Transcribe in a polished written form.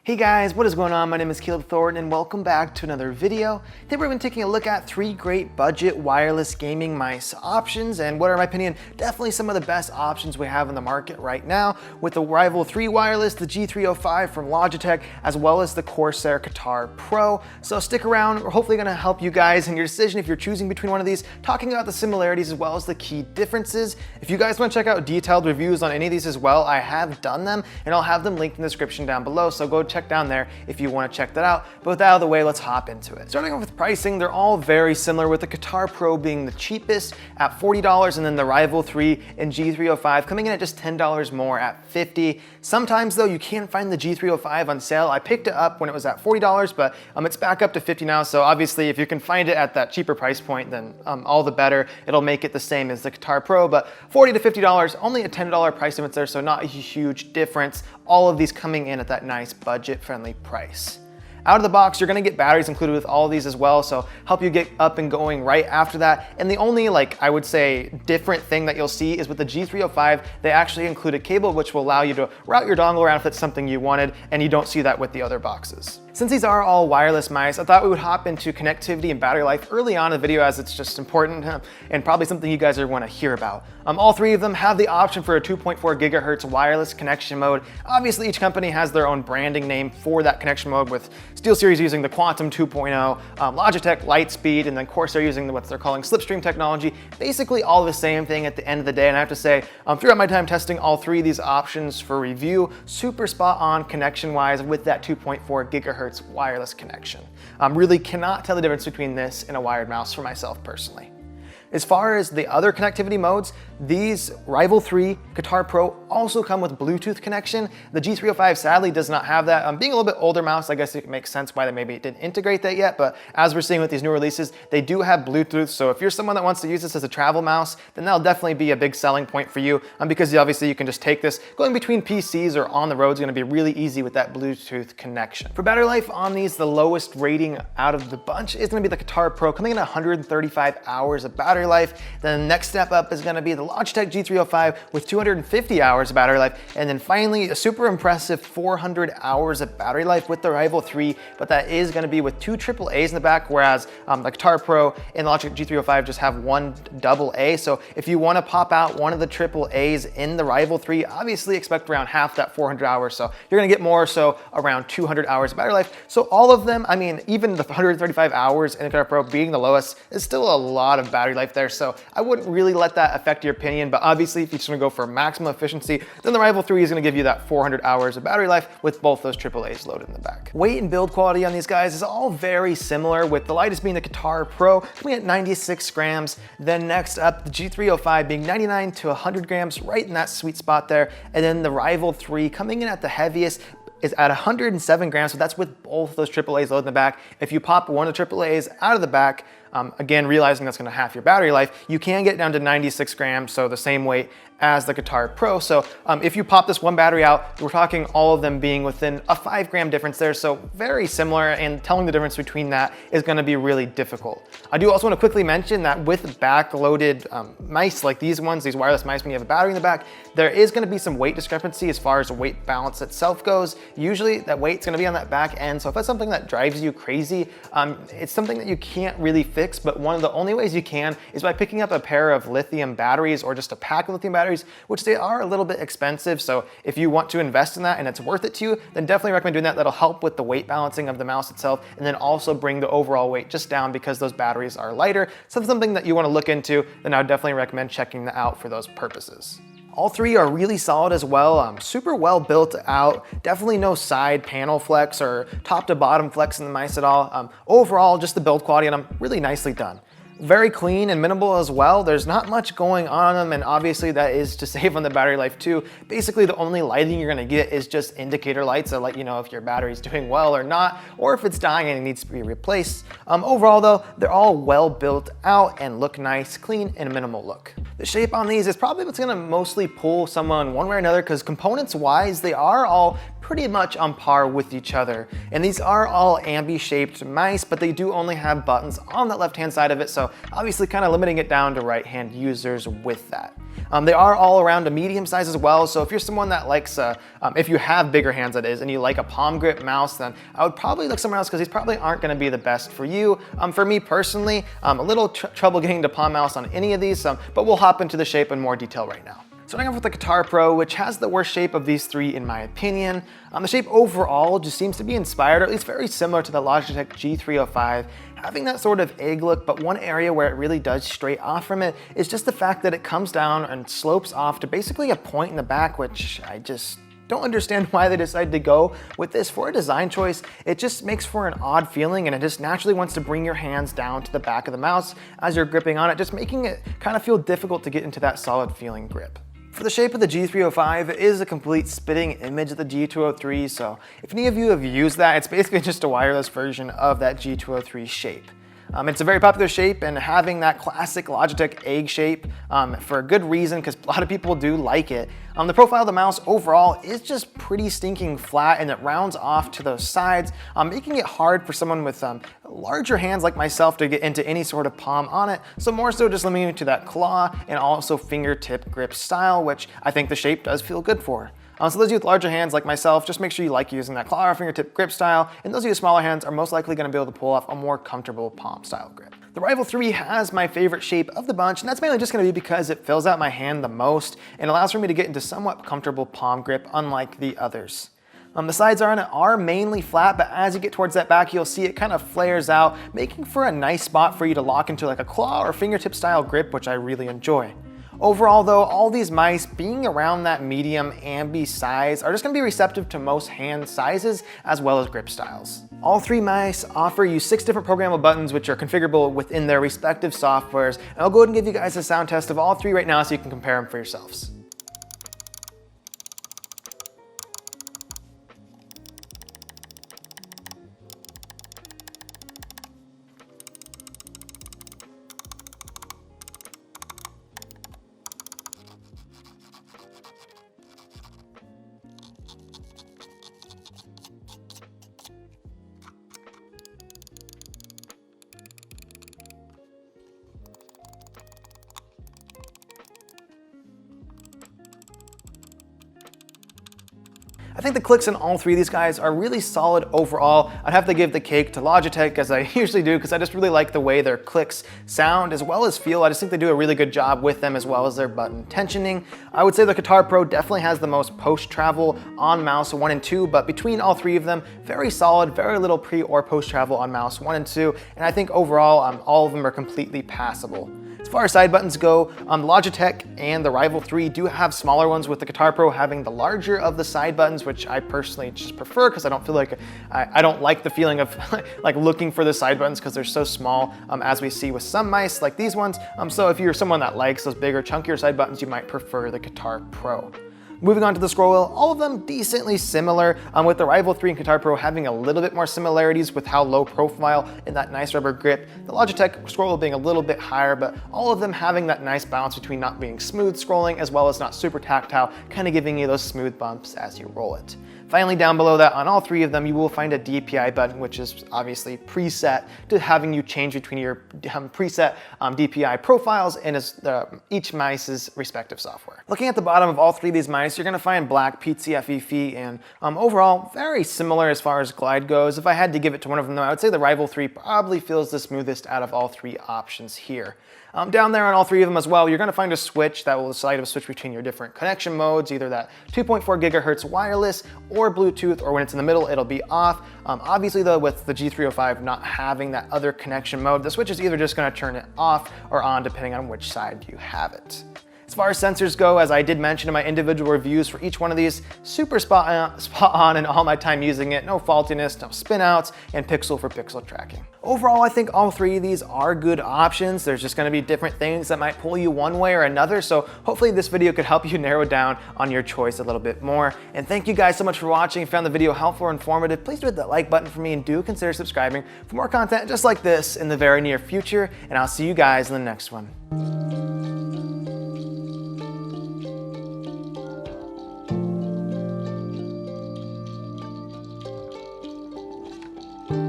Hey guys, what is going on? My name is Caleb Thornton and welcome back to another video. Today we're going to be taking a look at 3 great budget wireless gaming mice options and what are, in my opinion, definitely some of the best options we have in the market right now with the Rival 3 wireless, the G305 from Logitech, as well as the Corsair Katar Pro. So stick around, we're hopefully going to help you guys in your decision if you're choosing between one of these, talking about the similarities as well as the key differences. If you guys want to check out detailed reviews on any of these as well, I have done them and I'll have them linked in the description down below, so go check down there if you want to check that out. But with that out of the way, let's hop into it. Starting off with pricing, they're all very similar, with the Katar Pro being the cheapest at $40 and then the Rival 3 and G305 coming in at just $10 more at $50. Sometimes though, you can find the G305 on sale. I picked it up when it was at $40, but it's back up to $50 now. So obviously if you can find it at that cheaper price point, then all the better. It'll make it the same as the Katar Pro, but $40 to $50, only a $10 price difference there, so not a huge difference. All of these coming in at that nice budget-friendly price. Out of the box, you're gonna get batteries included with all of these as well, so help you get up and going right after that. And the only, I would say, different thing that you'll see is with the G305, they actually include a cable which will allow you to route your dongle around if it's something you wanted, and you don't see that with the other boxes. Since these are all wireless mice, I thought we would hop into connectivity and battery life early on in the video, as it's just important and probably something you guys are want to hear about. All 3 of them have the option for a 2.4 gigahertz wireless connection mode. Obviously, each company has their own branding name for that connection mode, with SteelSeries using the Quantum 2.0, Logitech Lightspeed, and then Corsair using what they're calling Slipstream technology. Basically all the same thing at the end of the day, and I have to say, throughout my time testing all 3 of these options for review, super spot on connection-wise with that 2.4 gigahertz wireless connection. Really cannot tell the difference between this and a wired mouse for myself personally. As far as the other connectivity modes, these Rival 3 Katar Pro also come with Bluetooth connection. The G305 sadly does not have that. Being a little bit older mouse, I guess it makes sense why they maybe didn't integrate that yet, but as we're seeing with these new releases, they do have Bluetooth, so if you're someone that wants to use this as a travel mouse, then that'll definitely be a big selling point for you, because obviously you can just take this, going between PCs or on the road is gonna be really easy with that Bluetooth connection. For battery life on these, the lowest rating out of the bunch is gonna be the Katar Pro, coming in at 135 hours of battery life. Then the next step up is going to be the Logitech G305 with 250 hours of battery life. And then finally, a super impressive 400 hours of battery life with the Rival 3, but that is going to be with 2 AAAs in the back, whereas the Katar Pro and the Logitech G305 just have 1 AA. So if you want to pop out one of the AAAs in the Rival 3, obviously expect around half that 400 hours. So you're going to get more, so around 200 hours of battery life. So all of them, I mean, even the 135 hours in the Katar Pro being the lowest, is still a lot of battery life there. So I wouldn't really let that affect your opinion, but obviously if you just want to go for maximum efficiency, then the Rival 3 is going to give you that 400 hours of battery life with both those AAAs loaded in the back. Weight and build quality on these guys is all very similar, with the lightest being the Katar Pro coming at 96 grams. Then next up, the G305 being 99 to 100 grams, right in that sweet spot there. And then the Rival 3 coming in at the heaviest is at 107 grams, so that's with both those AAAs loaded in the back. If you pop one of the AAAs out of the back, again, realizing that's gonna half your battery life, you can get down to 96 grams, so the same weight as the Katar Pro. So if you pop this one battery out, we're talking all of them being within a 5 gram difference there, so very similar, and telling the difference between that is gonna be really difficult. I do also wanna quickly mention that with back-loaded mice like these ones, these wireless mice, when you have a battery in the back, there is gonna be some weight discrepancy as far as the weight balance itself goes. Usually that weight's gonna be on that back end, so if that's something that drives you crazy, it's something that you can't really fix, but one of the only ways you can is by picking up a pair of lithium batteries or just a pack of lithium batteries, which they are a little bit expensive. So if you want to invest in that and it's worth it to you, then definitely recommend doing that. That'll help with the weight balancing of the mouse itself, and then also bring the overall weight just down because those batteries are lighter. So if it's something that you want to look into, then I would definitely recommend checking that out for those purposes. All 3 are really solid as well, super well built out. Definitely no side panel flex or top to bottom flex in the mice at all. Overall, just the build quality on them, really nicely done. Very clean and minimal as well. There's not much going on them, and obviously that is to save on the battery life too. Basically, the only lighting you're gonna get is just indicator lights that let you know if your battery's doing well or not, or if it's dying and it needs to be replaced. Overall though, they're all well built out and look nice, clean, and minimal look. The shape on these is probably what's gonna mostly pull someone one way or another, because components wise, they are all pretty much on par with each other. And these are all ambi-shaped mice, but they do only have buttons on that left-hand side of it, so obviously kind of limiting it down to right-hand users with that. They are all around a medium size as well, so if you're someone that likes, if you have bigger hands that is, and you like a palm grip mouse, then I would probably look somewhere else because these probably aren't going to be the best for you. For me personally, a little trouble getting to palm mouse on any of these, but we'll hop into the shape in more detail right now. Starting off with the Katar Pro, which has the worst shape of these three in my opinion. The shape overall just seems to be inspired, or at least very similar to the Logitech G305, having that sort of egg look, but one area where it really does stray off from it is just the fact that it comes down and slopes off to basically a point in the back, which I just don't understand why they decided to go with this for a design choice. It just makes for an odd feeling, and it just naturally wants to bring your hands down to the back of the mouse as you're gripping on it, just making it kind of feel difficult to get into that solid feeling grip. For the shape of the G305, it is a complete spitting image of the G203, so if any of you have used that, it's basically just a wireless version of that G203 shape. It's a very popular shape, and having that classic Logitech egg shape for a good reason, because a lot of people do like it. The profile of the mouse overall is just pretty stinking flat, and it rounds off to those sides, making it hard for someone with larger hands like myself to get into any sort of palm on it, so more so just limiting it to that claw and also fingertip grip style, which I think the shape does feel good for. So those of you with larger hands like myself, just make sure you like using that claw or fingertip grip style, and those of you with smaller hands are most likely going to be able to pull off a more comfortable palm style grip. The Rival 3 has my favorite shape of the bunch, and that's mainly just going to be because it fills out my hand the most and allows for me to get into somewhat comfortable palm grip, unlike the others. The sides on it are mainly flat, but as you get towards that back, you'll see it kind of flares out, making for a nice spot for you to lock into like a claw or fingertip style grip, which I really enjoy. Overall though, all these mice being around that medium ambi size are just going to be receptive to most hand sizes as well as grip styles. All three mice offer you 6 different programmable buttons which are configurable within their respective softwares, and I'll go ahead and give you guys a sound test of all 3 right now so you can compare them for yourselves. I think the clicks in all 3 of these guys are really solid overall. I'd have to give the cake to Logitech, as I usually do, because I just really like the way their clicks sound as well as feel. I just think they do a really good job with them as well as their button tensioning. I would say the Katar Pro definitely has the most post-travel on mouse 1 and 2, but between all 3 of them, very solid, very little pre or post-travel on mouse 1 and 2, and I think overall all of them are completely passable. As far as side buttons go, the Logitech and the Rival 3 do have smaller ones, with the Katar Pro having the larger of the side buttons, which I personally just prefer because I don't feel like I don't like the feeling of like looking for the side buttons because they're so small, as we see with some mice like these ones. So if you're someone that likes those bigger, chunkier side buttons, you might prefer the Katar Pro. Moving on to the scroll wheel, all of them decently similar, with the Rival 3 and Katar Pro having a little bit more similarities with how low profile and that nice rubber grip, the Logitech scroll wheel being a little bit higher, but all of them having that nice balance between not being smooth scrolling as well as not super tactile, kind of giving you those smooth bumps as you roll it. Finally, down below that, on all 3 of them, you will find a DPI button, which is obviously preset to having you change between your preset DPI profiles and each mice's respective software. Looking at the bottom of all 3 of these mice, you're going to find black PTFE feet, and overall, very similar as far as glide goes. If I had to give it to one of them, though, I would say the Rival 3 probably feels the smoothest out of all 3 options here. Down there on all 3 of them as well, you're going to find a switch that will decide to switch between your different connection modes, either that 2.4 gigahertz wireless or Bluetooth, or when it's in the middle, it'll be off. Obviously though, with the G305 not having that other connection mode, the switch is either just going to turn it off or on depending on which side you have it. As far as sensors go, as I did mention in my individual reviews for each one of these, super spot on in all my time using it, no faultiness, no spin outs, and pixel for pixel tracking. Overall, I think all 3 of these are good options. There's just going to be different things that might pull you one way or another, so hopefully this video could help you narrow down on your choice a little bit more. And thank you guys so much for watching. If you found the video helpful or informative, please hit that like button for me, and do consider subscribing for more content just like this in the very near future, and I'll see you guys in the next one.